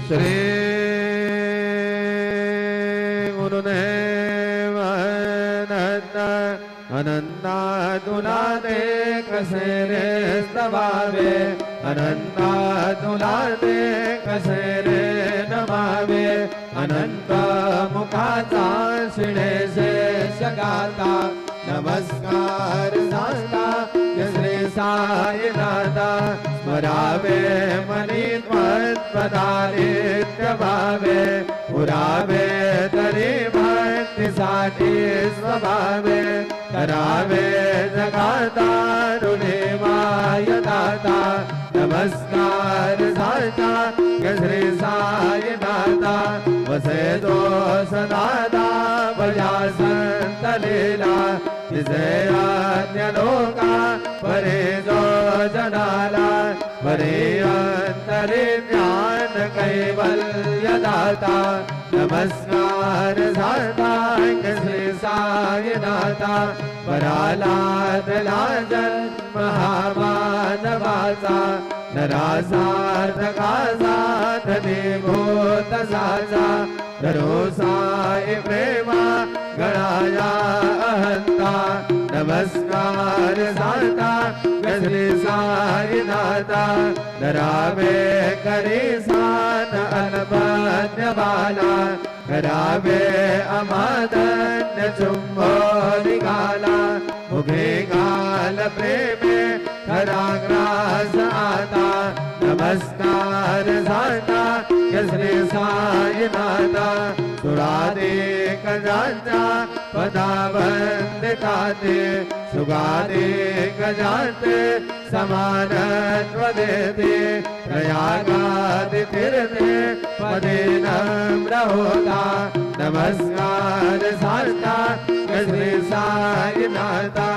श्री गुरुदेव अनंत अनंता तुला दे कसे रे स्तवावे अनंता तुला दे कसे रे नमावे अनंत मुखाचा शिणे शेष गाता नमस्कार साष्टा श्री साईनाथा स्मरावे मनी त्वत्पदानित्य भावे पुरावे तरी भक्तीसाठी स्वभावे करावे जगाता ऋणिमाय दाता नमस्कार साष्टा श्री साईनाथा वसे तो सदादा बजा संत लीला विजयाज्ञ लोका परे जो जनाला परे अंतरे ज्ञान कैवल्य दाता नमस्कार साष्टा श्री साईनाथा परालाद लाजन महामानवाचा नरासार्थका साधने भूत साचा धरो साई प्रेमा गणाया अहंता नमस्कार साष्टा श्री साईनाथा धरावे करी सान अनबद्ध बाला करावे अमादन्य चुंबो निकाला मुखे गाल प्रेमे खराग्रास आता नमस्कार साष्टा श्री साईनाथा सुरादे गजांचा पदावंदिताते सुगादे गजांते समानत्व देते प्रयागादि तीर्थे पदे नम्र होता नमस्कार साष्टा श्री साईनाथा